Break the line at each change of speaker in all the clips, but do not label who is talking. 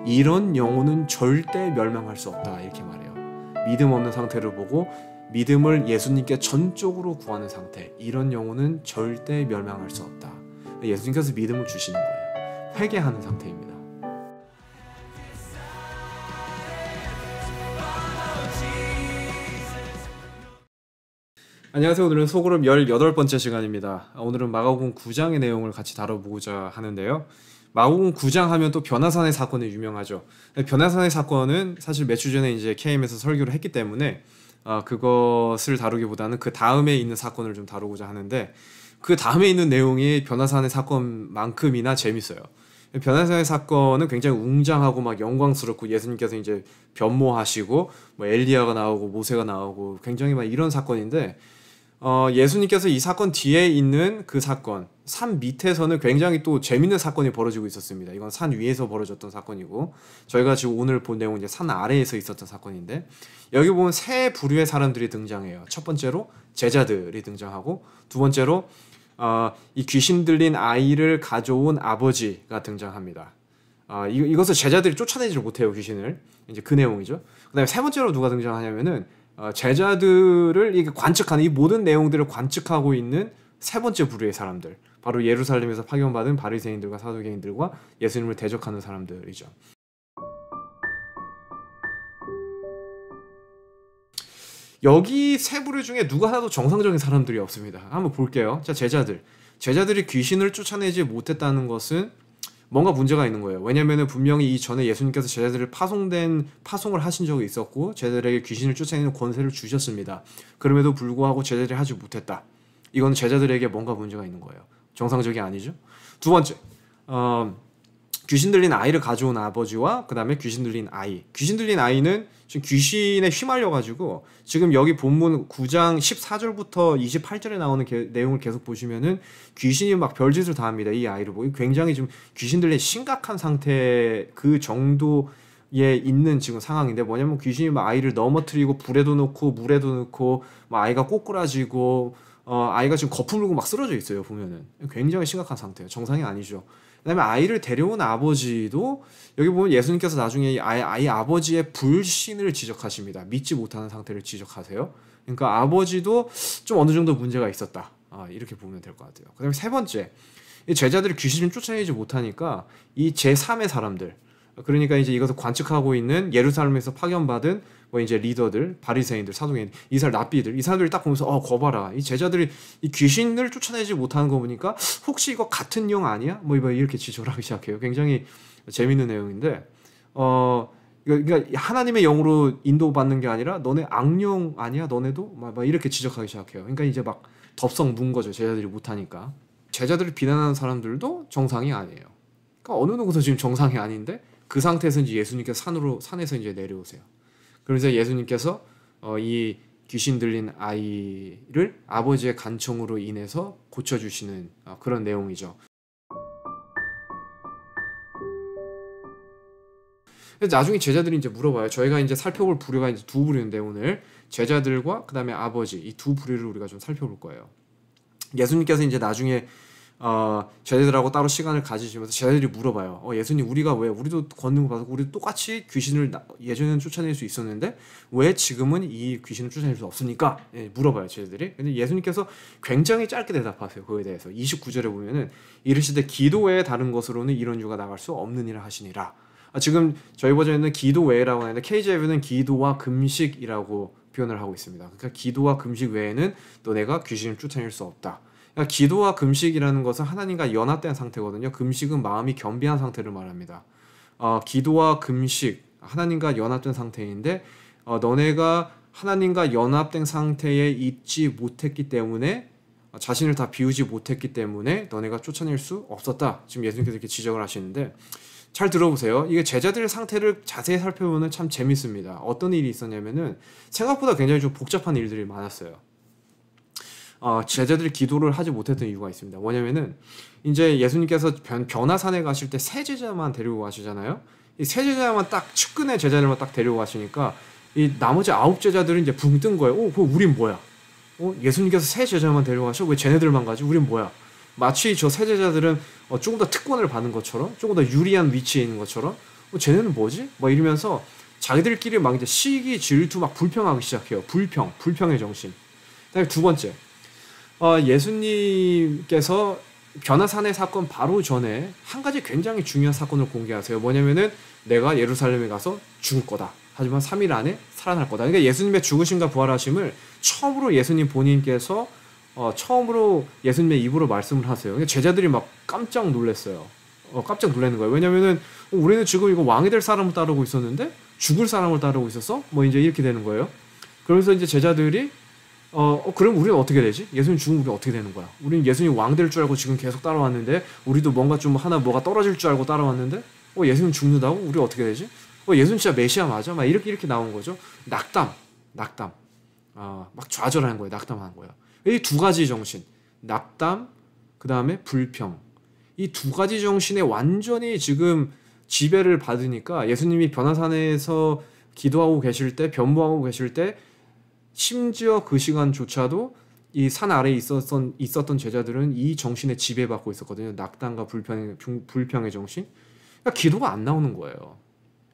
이런 영혼은 절대 멸망할 수 없다 이렇게 말해요. 믿음 없는 상태를 보고 믿음을 예수님께 전적으로 구하는 상태, 이런 영혼은 절대 멸망할 수 없다. 예수님께서 믿음을 주시는 거예요. 회개하는 상태입니다. 안녕하세요. 오늘은 소그룹 18번째 시간입니다. 오늘은 마가복음 9장의 내용을 같이 다뤄보고자 하는데요. 마가복음 9장 하면 또 변화산의 사건이 유명하죠. 변화산의 사건은 사실 며칠 전에 이제 KM에서 설교를 했기 때문에 그것을 다루기보다는 그 다음에 있는 사건을 좀 다루고자 하는데, 그 다음에 있는 내용이 변화산의 사건만큼이나 재밌어요. 변화산의 사건은 굉장히 웅장하고 막 영광스럽고, 예수님께서 이제 변모하시고 뭐 엘리야가 나오고 모세가 나오고 굉장히 막 이런 사건인데, 예수님께서 이 사건 뒤에 있는 그 사건, 산 밑에서는 굉장히 또 재밌는 사건이 벌어지고 있었습니다. 이건 산 위에서 벌어졌던 사건이고, 저희가 지금 오늘 본 내용은 이제 산 아래에서 있었던 사건인데, 여기 보면 세 부류의 사람들이 등장해요. 첫 번째로 제자들이 등장하고, 두 번째로 이 귀신 들린 아이를 가져온 아버지가 등장합니다. 이것을 제자들이 쫓아내지를 못해요, 귀신을. 이제 그 내용이죠. 그 다음에 세 번째로 누가 등장하냐면은 제자들을 이게 관측하는, 이 모든 내용들을 관측하고 있는 세 번째 부류의 사람들, 바로 예루살렘에서 파견받은 바리새인들과 사두개인들과 예수님을 대적하는 사람들이죠. 여기 세 부류 중에 누가 하나도 정상적인 사람들이 없습니다. 한번 볼게요. 자, 제자들이 귀신을 쫓아내지 못했다는 것은 뭔가 문제가 있는 거예요. 왜냐면은 분명히 이전에 예수님께서 제자들을 파송을 하신 적이 있었고, 제자들에게 귀신을 쫓아내는 권세를 주셨습니다. 그럼에도 불구하고 제자들이 하지 못했다. 이건 제자들에게 뭔가 문제가 있는 거예요. 정상적이 아니죠. 두 번째, 귀신 들린 아이를 가져온 아버지와 그 다음에 귀신 들린 아이. 귀신 들린 아이는 지금 귀신에 휘말려가지고, 지금 여기 본문 9장 14절부터 28절에 나오는 내용을 계속 보시면은 귀신이 막 별짓을 다 합니다. 이 아이를 보고 굉장히 좀 귀신 들린 심각한 상태, 그 정도에 있는 지금 상황인데, 뭐냐면 귀신이 막 아이를 넘어뜨리고 불에도 넣고 물에도 넣고, 막 아이가 꼬꾸라지고, 아이가 지금 거품 물고 막 쓰러져 있어요. 보면은 굉장히 심각한 상태예요. 정상이 아니죠. 그다음에 아이를 데려온 아버지도, 여기 보면 예수님께서 나중에 아이 아버지의 불신을 지적하십니다. 믿지 못하는 상태를 지적하세요. 그러니까 아버지도 좀 어느 정도 문제가 있었다. 이렇게 보면 될 것 같아요. 그다음에 세 번째, 이 제자들이 귀신을 쫓아내지 못하니까 이 제3의 사람들, 그러니까 이제 이것을 관측하고 있는 예루살렘에서 파견받은 뭐 이제 리더들, 바리새인들, 사두개인, 이 사람 랍비들, 이 사람들이 딱 보면서 거봐라, 이 제자들이 이 귀신을 쫓아내지 못하는 거 보니까 혹시 이거 같은 영 아니야? 뭐 이렇게 지적을 하기 시작해요. 굉장히 재밌는 내용인데, 그러니까 하나님의 영으로 인도받는 게 아니라 너네 악령 아니야? 너네도? 막 이렇게 지적하기 시작해요. 그러니까 이제 막 덥석 문 거죠. 제자들이 못하니까. 제자들을 비난하는 사람들도 정상이 아니에요. 그러니까 어느 누구도 지금 정상이 아닌데, 그 상태에서 이제 예수님께서 산에서 이제 내려오세요. 그러면서 예수님께서 이 귀신 들린 아이를 아버지의 간청으로 인해서 고쳐주시는 그런 내용이죠. 나중에 제자들이 이제 물어봐요. 저희가 이제 살펴볼 부류가 이제 두 부류인데, 오늘 제자들과 그 다음에 아버지, 이 두 부류를 우리가 좀 살펴볼 거예요. 예수님께서 이제 나중에 제자들하고 따로 시간을 가지시면서 제자들이 물어봐요. 예수님, 우리가 왜, 우리도 권능을 받았고 우리도 똑같이 귀신을 예전에는 쫓아낼 수 있었는데 왜 지금은 이 귀신을 쫓아낼 수 없습니까? 물어봐요, 제자들이. 근데 예수님께서 굉장히 짧게 대답하세요. 그거에 대해서 29절에 보면은 이르시되 기도 외에 다른 것으로는 이런 유가 나갈 수 없느니라 하시니라. 지금 저희 버전에는 기도 외라고 하는데 KJV는 기도와 금식이라고 표현을 하고 있습니다. 그러니까 기도와 금식 외에는 너네가 귀신을 쫓아낼 수 없다. 그러니까 기도와 금식이라는 것은 하나님과 연합된 상태거든요. 금식은 마음이 겸비한 상태를 말합니다. 기도와 금식, 하나님과 연합된 상태인데, 너네가 하나님과 연합된 상태에 있지 못했기 때문에, 자신을 다 비우지 못했기 때문에 너네가 쫓아낼 수 없었다. 지금 예수님께서 이렇게 지적을 하시는데, 잘 들어보세요. 이게 제자들의 상태를 자세히 살펴보면 참 재밌습니다. 어떤 일이 있었냐면은 생각보다 굉장히 좀 복잡한 일들이 많았어요. 제자들이 기도를 하지 못했던 이유가 있습니다. 뭐냐면은 이제 예수님께서 변화산에 가실 때 세 제자만 데리고 가시잖아요. 이 세 제자만 딱 측근의 제자들만 딱 데리고 가시니까 이 나머지 9 제자들은 이제 붕 뜬 거예요. 그럼 우린 뭐야? 예수님께서 세 제자만 데려가셔? 왜 쟤네들만 가지? 우린 뭐야? 마치 저 세 제자들은 조금 더 특권을 받는 것처럼, 조금 더 유리한 위치에 있는 것처럼, 쟤네는 뭐지? 막 이러면서 자기들끼리 막 이제 시기, 질투, 막 불평하기 시작해요. 불평의 정신. 그다음에 두 번째, 예수님께서 변화산의 사건 바로 전에 한 가지 굉장히 중요한 사건을 공개하세요. 뭐냐면은 내가 예루살렘에 가서 죽을 거다. 하지만 3일 안에 살아날 거다. 그러니까 예수님의 죽으심과 부활하심을 처음으로 예수님 본인께서 처음으로 예수님의 입으로 말씀을 하세요. 그러니까 제자들이 막 깜짝 놀랐어요. 깜짝 놀라는 거예요. 왜냐면은 우리는 지금 이거 왕이 될 사람을 따르고 있었는데 죽을 사람을 따르고 있었어? 뭐 이제 이렇게 되는 거예요. 그러면서 이제 제자들이 그럼 우리는 어떻게 되지? 예수님 죽으면 우리는 어떻게 되는 거야? 우리는 예수님 왕 될 줄 알고 지금 계속 따라왔는데 우리도 뭔가 좀 하나 뭐가 떨어질 줄 알고 따라왔는데 예수님 죽는다고? 우리 어떻게 되지? 예수님 진짜 메시아 맞아? 막 이렇게 나온 거죠. 낙담. 막 좌절하는 거예요. 낙담하는 거예요. 이 두 가지 정신. 낙담, 그 다음에 불평. 이 두 가지 정신에 완전히 지금 지배를 받으니까 예수님이 변화산에서 기도하고 계실 때, 변모하고 계실 때 심지어 그 시간조차도 이 산 아래에 있었던 제자들은 이 정신에 지배받고 있었거든요. 낙담과 불평의 정신. 그러니까 기도가 안 나오는 거예요.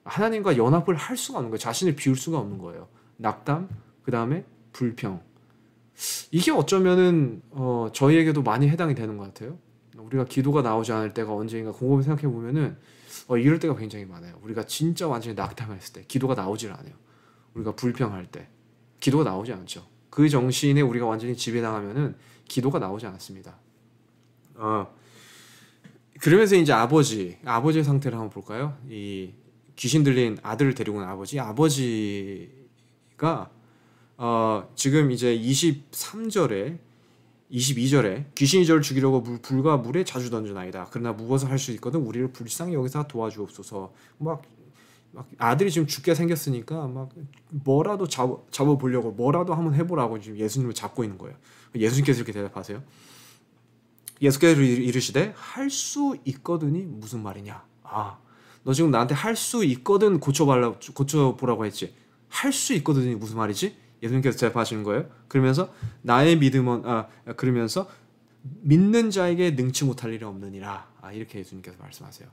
하나님과 연합을 할 수가 없는 거예요. 자신을 비울 수가 없는 거예요. 낙담, 그 다음에 불평. 이게 어쩌면은 저희에게도 많이 해당이 되는 것 같아요. 우리가 기도가 나오지 않을 때가 언제인가 곰곰이 생각해 보면은 이럴 때가 굉장히 많아요. 우리가 진짜 완전히 낙담했을 때 기도가 나오질 않아요. 우리가 불평할 때 기도가 나오지 않죠. 그 정신에 우리가 완전히 지배당하면은 기도가 나오지 않습니다. 그러면서 이제 아버지의 상태를 한번 볼까요? 이 귀신 들린 아들을 데리고 온 아버지가 지금 이제 23절에 22절에 귀신이 저를 죽이려고 불과 물에 자주 던져나이다. 그러나 무엇을 할 수 있거든 우리를 불쌍히 여기서 도와주옵소서. 막 아들이 지금 죽게 생겼으니까 막 뭐라도 잡아보려고 뭐라도 한번 해보라고 지금 예수님을 잡고 있는 거예요. 예수님께서 이렇게 대답하세요. 예수께서 이르시되 할 수 있거든이 무슨 말이냐? 너 지금 나한테 할 수 있거든 고쳐보라고 했지. 할 수 있거든이 무슨 말이지? 예수님께서 대답하시는 거예요. 그러면서 나의 믿음은 그러면서 믿는 자에게 능치 못할 일이 없느니라. 이렇게 예수님께서 말씀하세요.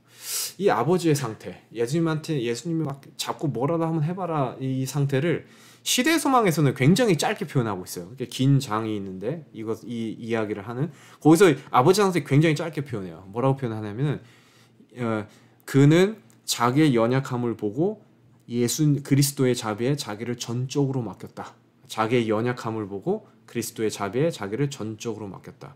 이 아버지의 상태, 예수님이 막 잡고 뭐라도 한번 해봐라 이 상태를 시대 소망에서는 굉장히 짧게 표현하고 있어요. 긴 장이 있는데 이 이야기를 하는 거기서 아버지 상태 굉장히 짧게 표현해요. 뭐라고 표현하냐면은 그는 자기의 연약함을 보고 그리스도의 자비에 자기를 전적으로 맡겼다. 자기의 연약함을 보고 그리스도의 자비에 자기를 전적으로 맡겼다.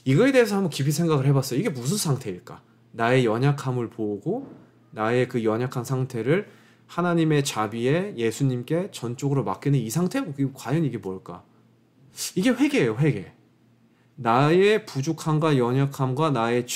이거에 대해서 한번 깊이 생각을 해봤어요. 이게 무슨 상태일까? 나의 연약함을 보고 나의 그 연약한 상태를 하나님의 자비에 예수님께 전적으로 맡기는 이 상태? 과연 이게 뭘까? 이게 회개예요. 회개. 나의 부족함과 연약함과 나의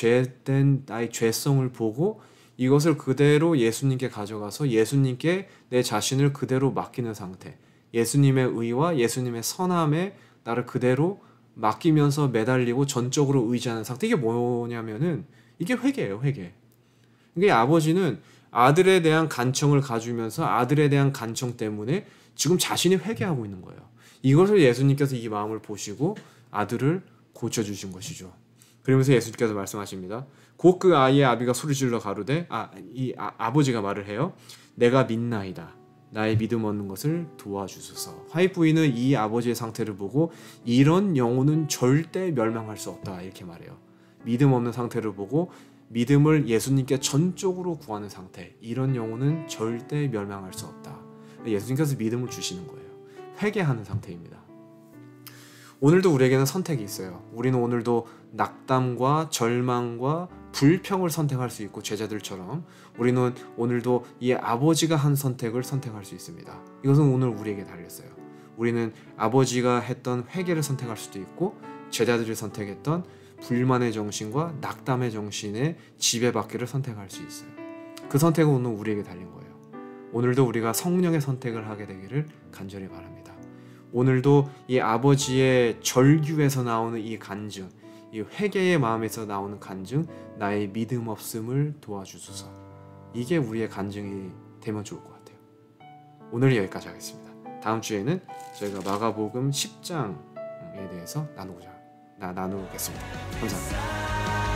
죄성을 보고 이것을 그대로 예수님께 가져가서 예수님께 내 자신을 그대로 맡기는 상태. 예수님의 의와 예수님의 선함에 나를 그대로 맡기면서 매달리고 전적으로 의지하는 상태. 이게 뭐냐면은 이게 회개예요. 회개. 이게 아버지는 아들에 대한 간청을 가지면서 아들에 대한 간청 때문에 지금 자신이 회개하고 있는 거예요. 이것을 예수님께서 이 마음을 보시고 아들을 고쳐주신 것이죠. 그러면서 예수님께서 말씀하십니다. 곧 그 아이의 아비가 소리질러 가로되 아버지가 말을 해요. 내가 믿나이다. 나의 믿음 얻는 것을 도와주소서. 화이트 부인은 이 아버지의 상태를 보고 이런 영혼은 절대 멸망할 수 없다 이렇게 말해요. 믿음 없는 상태를 보고 믿음을 예수님께 전적으로 구하는 상태, 이런 영혼은 절대 멸망할 수 없다. 예수님께서 믿음을 주시는 거예요. 회개하는 상태입니다. 오늘도 우리에게는 선택이 있어요. 우리는 오늘도 낙담과 절망과 불평을 선택할 수 있고 제자들처럼 우리는 오늘도 이 아버지가 한 선택을 선택할 수 있습니다. 이것은 오늘 우리에게 달렸어요. 우리는 아버지가 했던 회개를 선택할 수도 있고 제자들이 선택했던 불만의 정신과 낙담의 정신에 지배받기를 선택할 수 있어요. 그 선택은 오늘 우리에게 달린 거예요. 오늘도 우리가 성령의 선택을 하게 되기를 간절히 바랍니다. 오늘도 이 아버지의 절규에서 나오는 이 간증, 이 회개의 마음에서 나오는 간증, 나의 믿음 없음을 도와주소서. 이게 우리의 간증이 되면 좋을 것 같아요. 오늘 여기까지 하겠습니다. 다음 주에는 저희가 마가복음 10장에 대해서 나누겠습니다. 감사합니다.